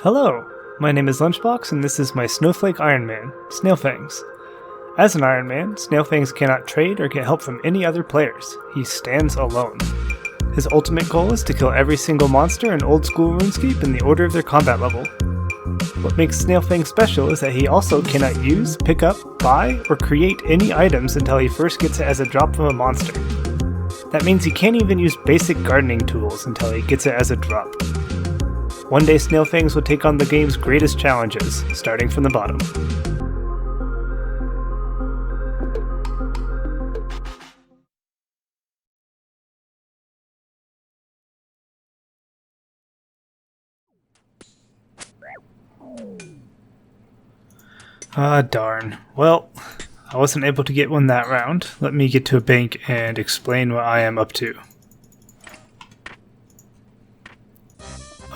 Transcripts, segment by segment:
Hello, my name is Lunchbox, and this is my Snowflake Iron Man, Snail Fangs. As an Iron Man, Snail Fangs cannot trade or get help from any other players. He stands alone. His ultimate goal is to kill every single monster in old school RuneScape in the order of their combat level. What makes Snail Fangs special is that he also cannot use, pick up, buy, or create any items until he first gets it as a drop from a monster. That means he can't even use basic gardening tools until he gets it as a drop. One day Snail Fangs will take on the game's greatest challenges, starting from the bottom. Ah, darn. Well, I wasn't able to get one that round. Let me get to a bank and explain what I am up to.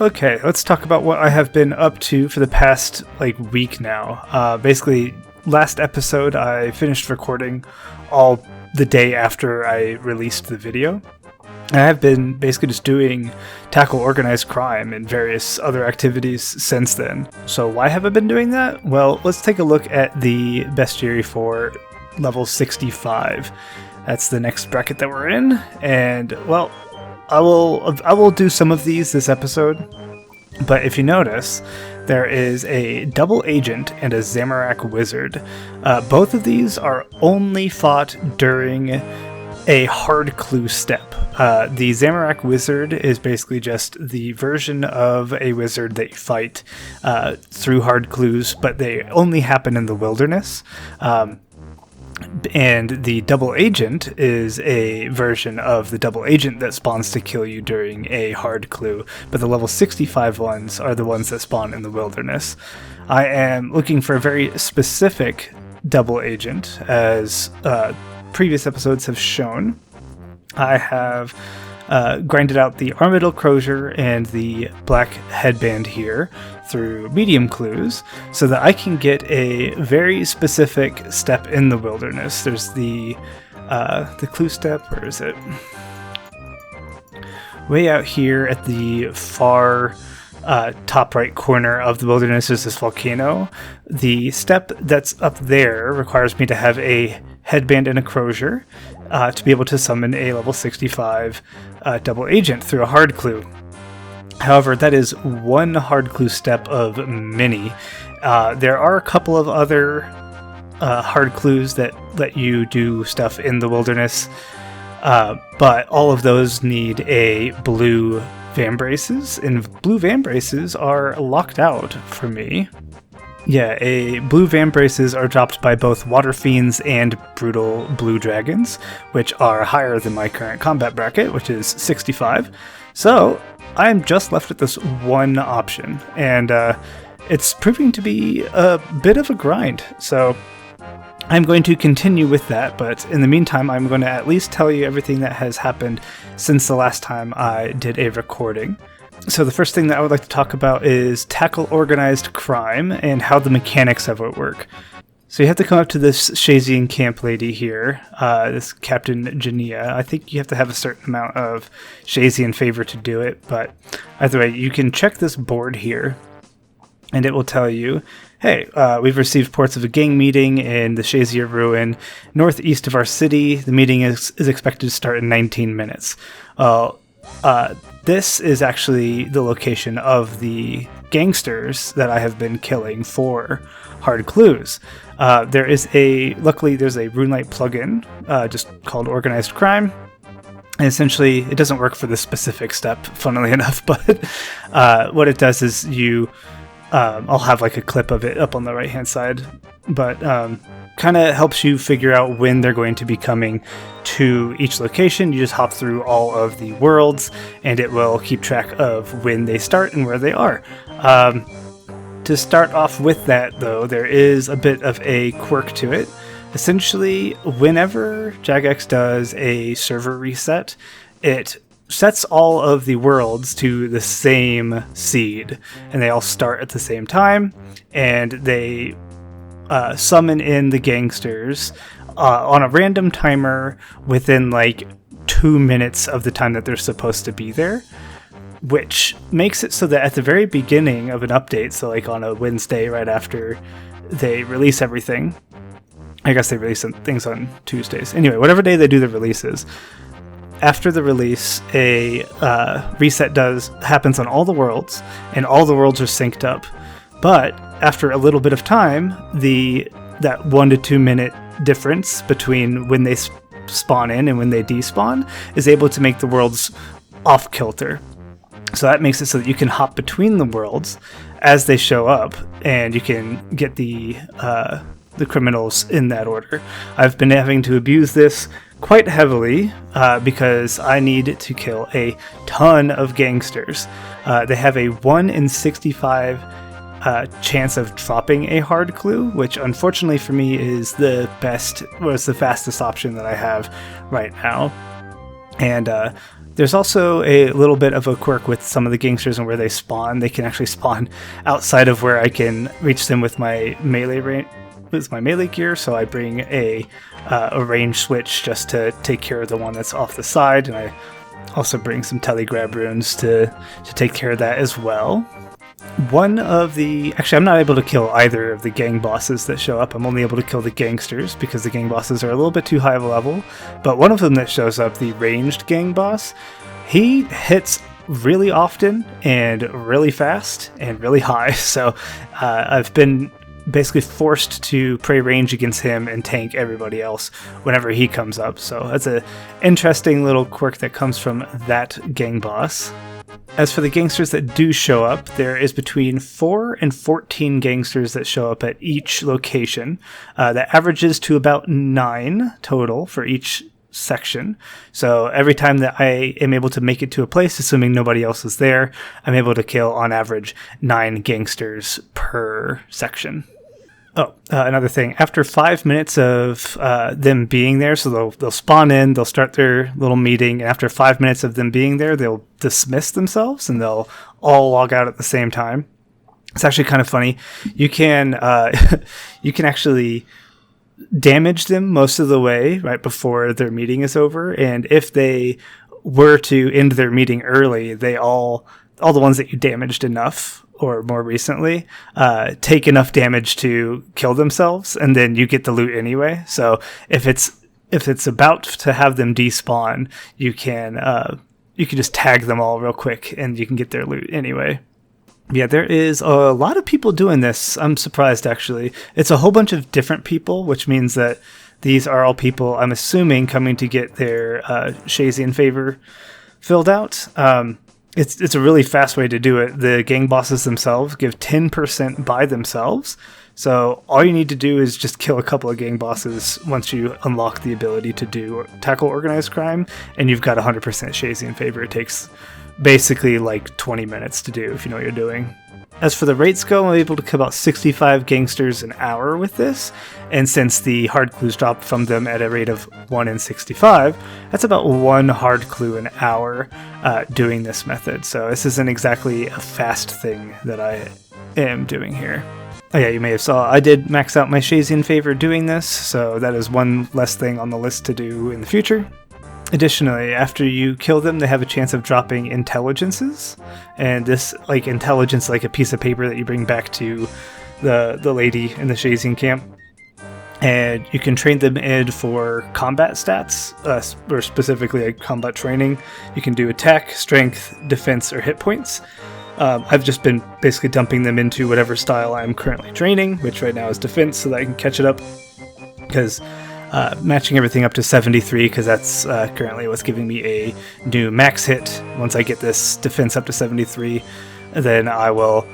Okay, let's talk about what I have been up to for the past, week now. Basically, last episode I finished recording all the day after I released the video. I have been basically just doing tackle organized crime and various other activities since then. So why have I been doing that? Well, let's take a look at the bestiary for level 65. That's the next bracket that we're in, and well, I will do some of these this episode, but if you notice, there is a double agent and a Zamorak wizard. Both of these are only fought during a hard clue step. The Zamorak wizard is basically just the version of a wizard that you fight through hard clues, but they only happen in the wilderness. And the double agent is a version of the double agent that spawns to kill you during a hard clue, but the level 65 ones are the ones that spawn in the wilderness. I am looking for a very specific double agent, as previous episodes have shown. I have grinded out the Armadillo Crozier and the Black Headband here through medium clues so that I can get a very specific step in the wilderness. There's the clue step, where is it? Way out here at the far top right corner of the wilderness is this volcano. The step that's up there requires me to have a headband and a crozier to be able to summon a level 65 double agent through a hard clue. However, that is one hard clue step of many. There are a couple of other hard clues that let you do stuff in the wilderness, but all of those need a blue vambraces, and blue vambraces are locked out for me. Yeah, blue vambraces are dropped by both water fiends and brutal blue dragons, which are higher than my current combat bracket, which is 65. So I'm just left with this one option, and it's proving to be a bit of a grind. So I'm going to continue with that, but in the meantime, I'm going to at least tell you everything that has happened since the last time I did a recording. So the first thing that I would like to talk about is tackle organized crime and how the mechanics of it work. So you have to come up to this Shazian camp lady here, this Captain Jania. I think you have to have a certain amount of Shazian favor to do it, but either way, you can check this board here, and it will tell you, hey, we've received reports of a gang meeting in the Shazia ruin northeast of our city. The meeting is expected to start in 19 minutes. This is actually the location of the gangsters that I have been killing for hard clues. Luckily there's a RuneLite plugin just called Organized Crime. And essentially, it doesn't work for this specific step, funnily enough, but what it does is I'll have a clip of it up on the right hand side, but kind of helps you figure out when they're going to be coming to each location. You just hop through all of the worlds, and it will keep track of when they start and where they are. To start off with that, though, there is a bit of a quirk to it. Essentially, whenever Jagex does a server reset, it sets all of the worlds to the same seed, and they all start at the same time, and they summon in the gangsters on a random timer within 2 minutes of the time that they're supposed to be there. which makes it so that at the very beginning of an update, so like on a Wednesday right after they release everything, I guess they release things on Tuesdays. Anyway, whatever day they do the releases, after the release, a reset happens on all the worlds, and all the worlds are synced up. But after a little bit of time, that 1 to 2 minute difference between when they spawn in and when they despawn is able to make the worlds off kilter. So that makes it so that you can hop between the worlds as they show up, and you can get the criminals in that order. I've been having to abuse this quite heavily because I need to kill a ton of gangsters. They have a 1 in 65 chance of dropping a hard clue, which unfortunately for me is the fastest option that I have right now. And there's also a little bit of a quirk with some of the gangsters and where they spawn. They can actually spawn outside of where I can reach them with my melee gear, so I bring a range switch just to take care of the one that's off the side, and I also bring some telegrab runes to take care of that as well. Actually, I'm not able to kill either of the gang bosses that show up. I'm only able to kill the gangsters because the gang bosses are a little bit too high of a level. But one of them that shows up, the ranged gang boss, he hits really often and really fast and really high. So I've been basically forced to pray range against him and tank everybody else whenever he comes up. So that's an interesting little quirk that comes from that gang boss. As for the gangsters that do show up, there is between 4 and 14 gangsters that show up at each location. That averages to about 9 total for each section. So every time that I am able to make it to a place, assuming nobody else is there, I'm able to kill on average 9 gangsters per section. Another thing. After 5 minutes of them being there, so they'll spawn in, they'll start their little meeting, and after 5 minutes of them being there, they'll dismiss themselves, and they'll all log out at the same time. It's actually kind of funny. You can actually damage them most of the way right before their meeting is over, and if they were to end their meeting early, all the ones that you damaged enough or more recently take enough damage to kill themselves, and then you get the loot anyway. So if it's about to have them despawn, you can just tag them all real quick and you can get their loot anyway. Yeah, there is a lot of people doing this. I'm surprised, actually. It's a whole bunch of different people, which means that these are all people, I'm assuming, coming to get their Shazian favor filled out. It's a really fast way to do it. The gang bosses themselves give 10% by themselves. So all you need to do is just kill a couple of gang bosses once you unlock the ability to tackle organized crime, and you've got 100% Shazian favor. It takes basically like 20 minutes to do if you know what you're doing. As for the rates go, I'm able to kill about 65 gangsters an hour with this, and since the hard clues drop from them at a rate of 1 in 65, that's about 1 hard clue an hour doing this method. So this isn't exactly a fast thing that I am doing here. Oh yeah, you may have saw I did max out my Shazian favor doing this, so that is one less thing on the list to do in the future. Additionally, after you kill them, they have a chance of dropping intelligences, and this intelligence, like a piece of paper that you bring back to the lady in the Shazian camp, and you can train them in for combat stats, or specifically combat training. You can do attack, strength, defense, or hit points. I've just been basically dumping them into whatever style I'm currently training, which right now is defense, so that I can catch it up, because matching everything up to 73, because that's currently what's giving me a new max hit. Once I get this defense up to 73, then I will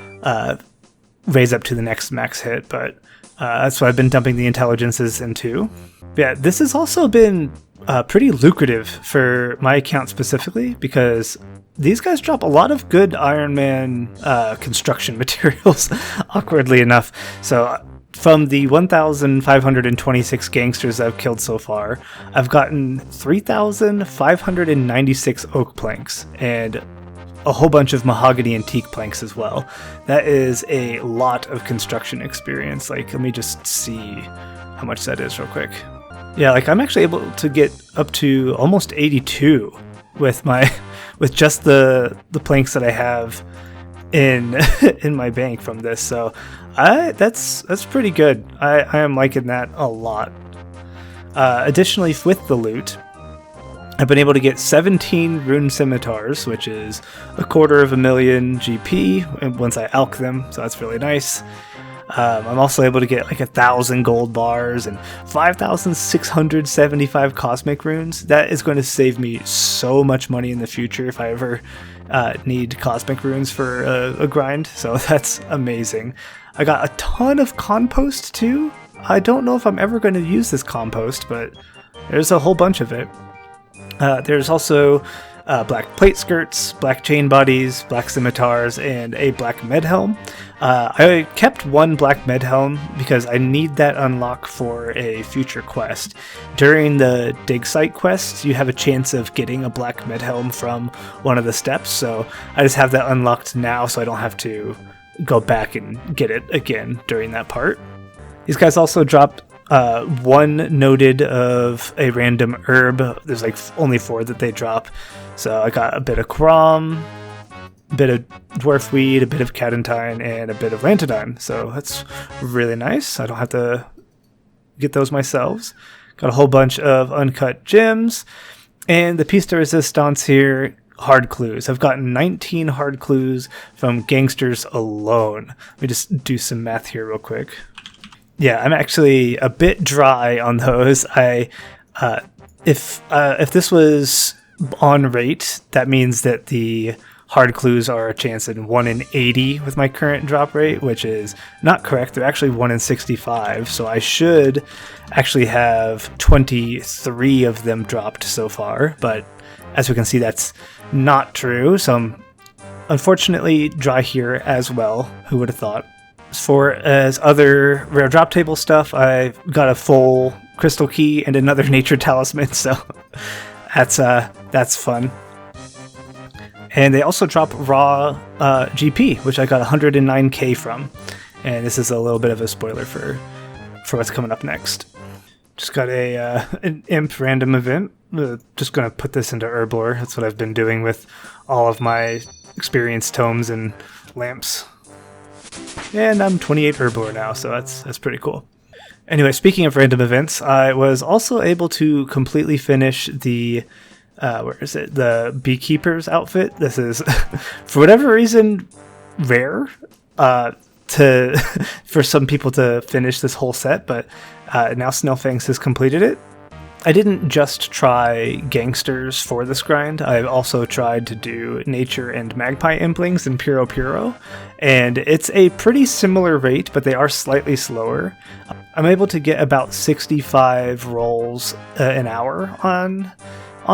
raise up to the next max hit, but that's what I've been dumping the intelligences into. Yeah, this has also been pretty lucrative for my account specifically, because these guys drop a lot of good Iron Man construction materials, awkwardly enough. So from the 1,526 gangsters I've killed so far, I've gotten 3,596 oak planks and a whole bunch of mahogany and teak planks as well. That is a lot of construction experience. Let me just see how much that is real quick. Yeah, I'm actually able to get up to almost 82 with my with just the planks that I have in in my bank from this. So that's pretty good. I am liking that a lot. Additionally, with the loot, I've been able to get 17 rune scimitars, which is 250,000 GP once I alch them, so that's really nice. I'm also able to get like 1,000 gold bars and 5,675 cosmic runes. That is going to save me so much money in the future if I ever need cosmic runes for a grind, so that's amazing. I got a ton of compost too. I don't know if I'm ever going to use this compost, but there's a whole bunch of it. There's also black plate skirts, black chain bodies, black scimitars, and a black med helm. I kept one black med helm because I need that unlock for a future quest. During the dig site quest, you have a chance of getting a black med helm from one of the steps, so I just have that unlocked now so I don't have to go back and get it again during that part. These guys also drop one noted of a random herb. There's like only 4 that they drop. So I got a bit of Crom, a bit of dwarf weed, a bit of cadentine, and a bit of lantodime. So that's really nice. I don't have to get those myself. Got a whole bunch of uncut gems. And the piece de resistance here, hard clues. I've gotten 19 hard clues from gangsters alone. Let me just do some math here real quick. Yeah, I'm actually a bit dry on those. If this was on rate, that means that the hard clues are a chance in 1 in 80 with my current drop rate, which is not correct. They're actually 1 in 65, so I should actually have 23 of them dropped so far, but as we can see, that's not true, so I'm unfortunately dry here as well. Who would have thought? As far as other rare drop table stuff, I got a full crystal key and another nature talisman, so that's fun. And they also drop raw GP, which I got 109k from. And this is a little bit of a spoiler for what's coming up next. Just got an imp random event. Just gonna put this into herblore. That's what I've been doing with all of my experience tomes and lamps. And I'm 28 herblore now, so that's pretty cool. Anyway, speaking of random events, I was also able to completely finish the the beekeeper's outfit. This is, for whatever reason, rare for some people to finish this whole set, but now Fangs has completed it. I didn't just try gangsters for this grind. I've also tried to do nature and magpie implings in Puro, and it's a pretty similar rate, but they are slightly slower. I'm able to get about 65 rolls an hour on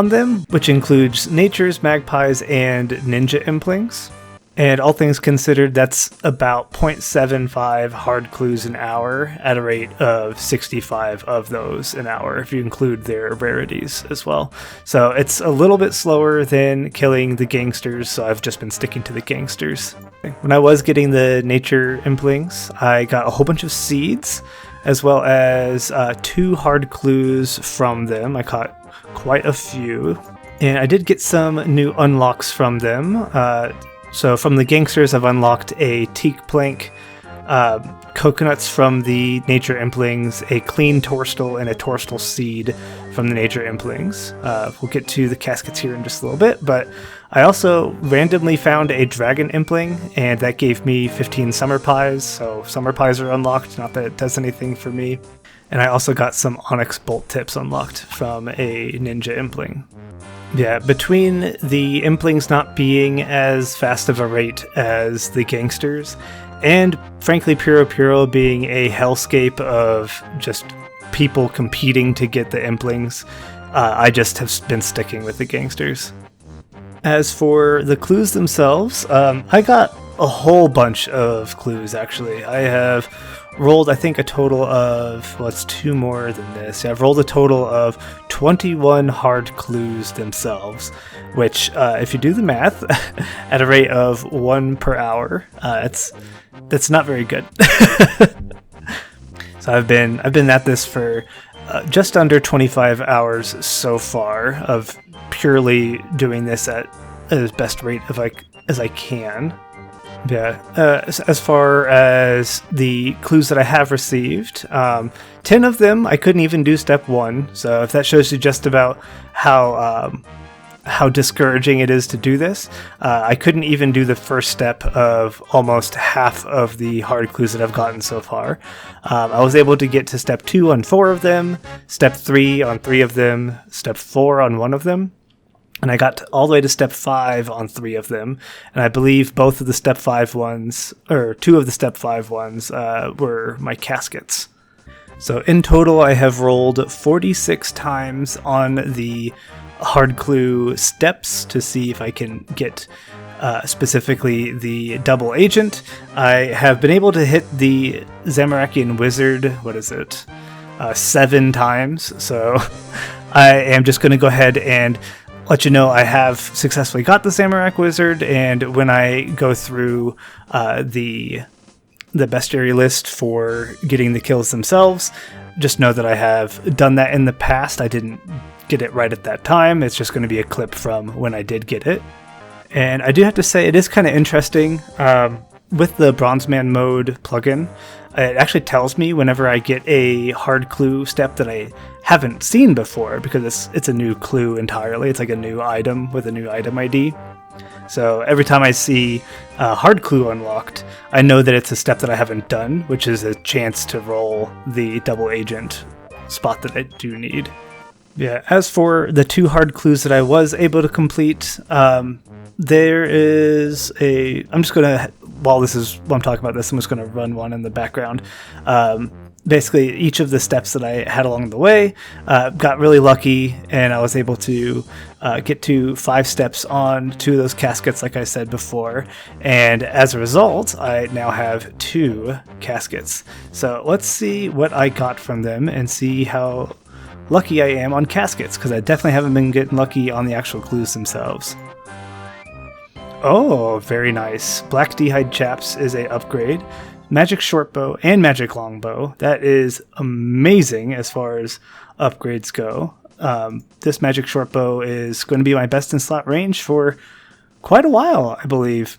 them, which includes natures, magpies, and ninja implings. And all things considered, that's about 0.75 hard clues an hour at a rate of 65 of those an hour, if you include their rarities as well. So it's a little bit slower than killing the gangsters, so I've just been sticking to the gangsters. When I was getting the nature implings, I got a whole bunch of seeds, as well as 2 hard clues from them. I caught quite a few. And I did get some new unlocks from them. So from the gangsters, I've unlocked a teak plank, coconuts from the nature implings, a clean torstal, and a torstal seed from the nature implings. We'll get to the caskets here in just a little bit, but I also randomly found a dragon impling, and that gave me 15 summer pies, so summer pies are unlocked, not that it does anything for me. And I also got some onyx bolt tips unlocked from a ninja impling. Yeah, between the implings not being as fast of a rate as the gangsters, and frankly Puro being a hellscape of just people competing to get the implings, I just have been sticking with the gangsters. As for the clues themselves, I got a whole bunch of clues actually. I have rolled, I think, a total of, well, it's 2 more than this. Yeah, I've rolled a total of 21 hard clues themselves, which, if you do the math, at a rate of 1 per hour, that's not very good. So I've been at this for just under 25 hours so far of purely doing this at as best rate as I can. Yeah, as far as the clues that I have received, 10 of them I couldn't even do step 1, so if that shows you just about how discouraging it is to do this, I couldn't even do the first step of almost half of the hard clues that I've gotten so far. I was able to get to step 2 on 4 of them, step 3 on 3 of them, step 4 on 1 of them, and I got all the way to step 5 on 3 of them, and I believe both of the step 5 ones, or 2 of the step 5 ones, were my caskets. So in total, I have rolled 46 times on the hard clue steps to see if I can get specifically the double agent. I have been able to hit the Zamarakian Wizard, 7 times, so I am just going to go ahead and let you know I have successfully got the Zamorak Wizard, and when I go through the bestiary list for getting the kills themselves, just know that I have done that in the past. I didn't get it right at that time. It's just going to be a clip from when I did get it. And I do have to say, it is kind of interesting. With the Bronzeman mode plugin, it actually tells me whenever I get a hard clue step that I haven't seen before, because it's a new clue entirely. It's like a new item with a new item ID. So every time I see a hard clue unlocked, I know that it's a step that I haven't done, which is a chance to roll the double agent spot that I do need. Yeah, as for the 2 hard clues that I was able to complete, there is I'm just going to, while I'm talking about this, I'm just going to run one in the background. Basically, each of the steps that I had along the way, got really lucky, and I was able to get to 5 steps on 2 of those caskets, like I said before, and as a result, I now have 2 caskets. So let's see what I got from them and see how lucky I am on caskets, because I definitely haven't been getting lucky on the actual clues themselves. Oh, very nice. Black D'hide Chaps is a upgrade. Magic Shortbow and Magic Longbow. That is amazing as far as upgrades go. This Magic Shortbow is going to be my best in slot range for quite a while, I believe.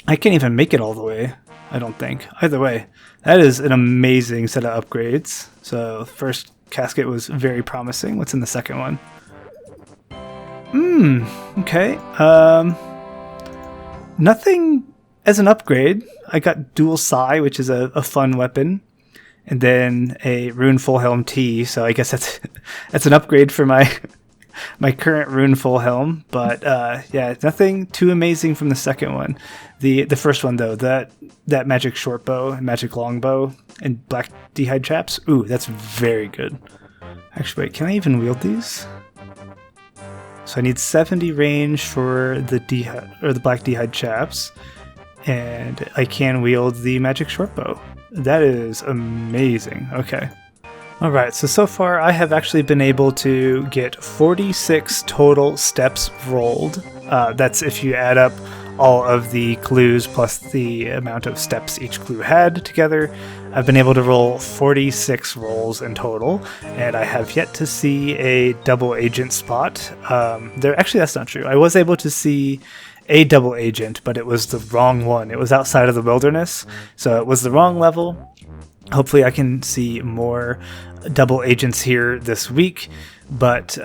I can't even make it all the way, I don't think. Either way, that is an amazing set of upgrades. So the first casket was very promising. What's in the second one? Okay. Nothing as an upgrade. I got Dual Sai, which is a fun weapon, and then a Rune Full Helm T, so I guess that's an upgrade for my current Rune Full Helm, but yeah, nothing too amazing from the second one. The first one, though, that Magic Shortbow and Magic Longbow and Black D'hide Chaps, ooh, that's very good. Actually, wait, can I even wield these? So I need 70 range for the Black D'hide Chaps, and I can wield the Magic Shortbow. That is amazing. Okay. Alright, so far I have actually been able to get 46 total steps rolled. That's if you add up all of the clues plus the amount of steps each clue had together. I've been able to roll 46 rolls in total, and I have yet to see a double agent spot. Actually, that's not true. I was able to see a double agent, but it was the wrong one. It was outside of the wilderness, so it was the wrong level. Hopefully I can see more double agents here this week, but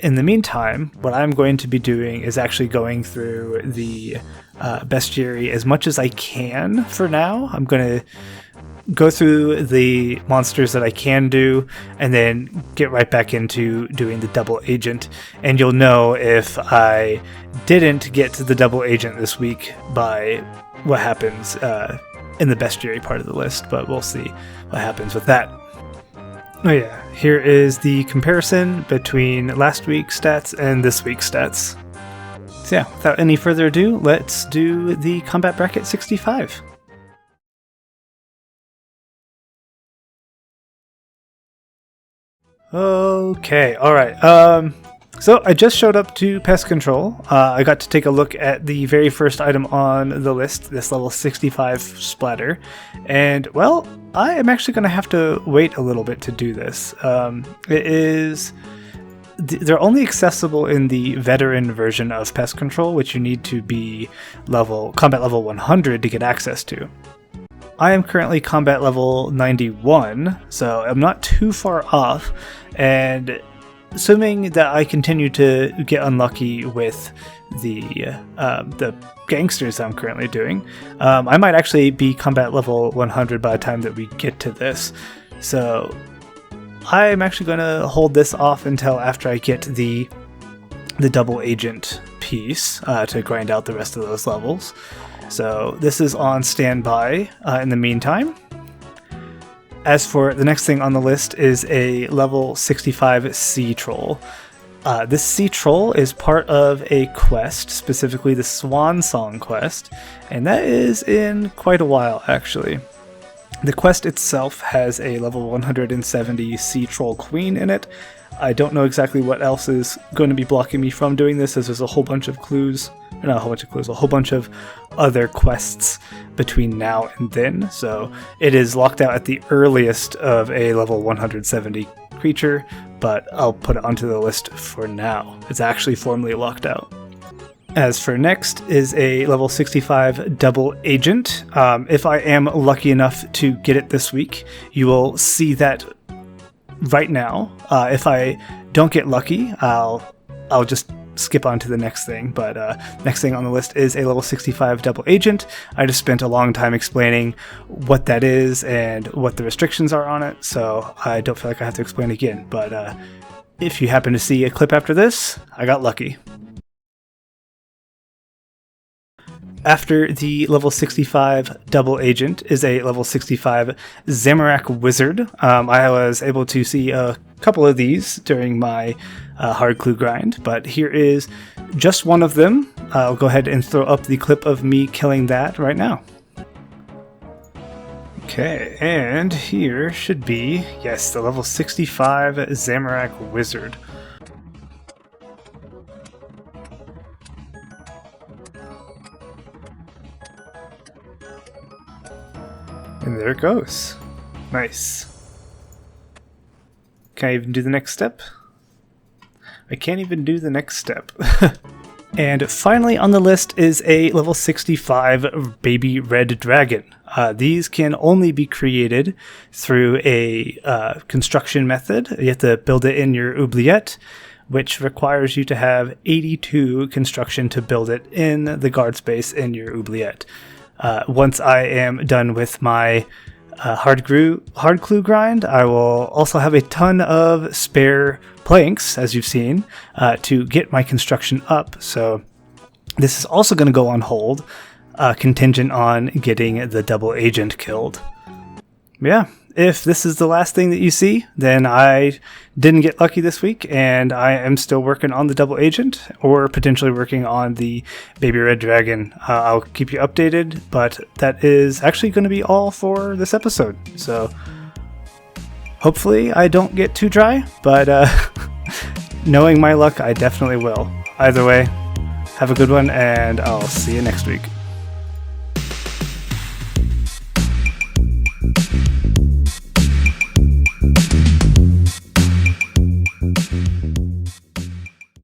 in the meantime, what I'm going to be doing is actually going through the bestiary as much as I can for now. I'm going to go through the monsters that I can do, and then get right back into doing the double agent. And you'll know if I didn't get to the double agent this week by what happens in the bestiary part of the list, but we'll see what happens with that. Oh yeah, here is the comparison between last week's stats and this week's stats. So yeah, without any further ado, let's do the Combat Bracket 65. Okay, alright. So I just showed up to Pest Control. I got to take a look at the very first item on the list, this level 65 splatter. And, well, I am actually going to have to wait a little bit to do this. It is they're only accessible in the veteran version of Pest Control, which you need to be combat level 100 to get access to. I am currently combat level 91, so I'm not too far off, and assuming that I continue to get unlucky with the gangsters I'm currently doing, I might actually be combat level 100 by the time that we get to this. So I'm actually going to hold this off until after I get the double agent piece to grind out the rest of those levels. So this is on standby in the meantime. As for the next thing on the list is a level 65 Sea Troll. This Sea Troll is part of a quest, specifically the Swan Song quest, and that is in quite a while actually. The quest itself has a level 170 Sea Troll Queen in it. I don't know exactly what else is going to be blocking me from doing this, as there's a whole bunch of clues, not a whole bunch of clues, a whole bunch of other quests between now and then, so it is locked out at the earliest of a level 170 creature, but I'll put it onto the list for now. It's actually formally locked out. As for next is a level 65 double agent. If I am lucky enough to get it this week, you will see that right now. If I don't get lucky, I'll just skip on to the next thing. But next thing on the list is a level 65 double agent. I just spent a long time explaining what that is and what the restrictions are on it, so I don't feel like I have to explain again. But if you happen to see a clip after this, I got lucky. After the level 65 double agent is a level 65 Zamorak Wizard. I was able to see a couple of these during my hard clue grind, but here is just one of them. I'll go ahead and throw up the clip of me killing that right now. Okay, and here should be, yes, the level 65 Zamorak Wizard. And there it goes. Nice. Can I even do the next step? I can't even do the next step. And finally on the list is a level 65 Baby Red Dragon. These can only be created through a construction method. You have to build it in your oubliette, which requires you to have 82 construction to build it in the guard space in your oubliette. Once I am done with my hard clue grind, I will also have a ton of spare planks, as you've seen, to get my construction up. So this is also going to go on hold, contingent on getting the double agent killed. Yeah, if this is the last thing that you see, then I didn't get lucky this week, and I am still working on the double agent, or potentially working on the Baby Red Dragon. I'll keep you updated, but that is actually going to be all for this episode. So hopefully I don't get too dry, but knowing my luck, I definitely will. Either way, have a good one, and I'll see you next week.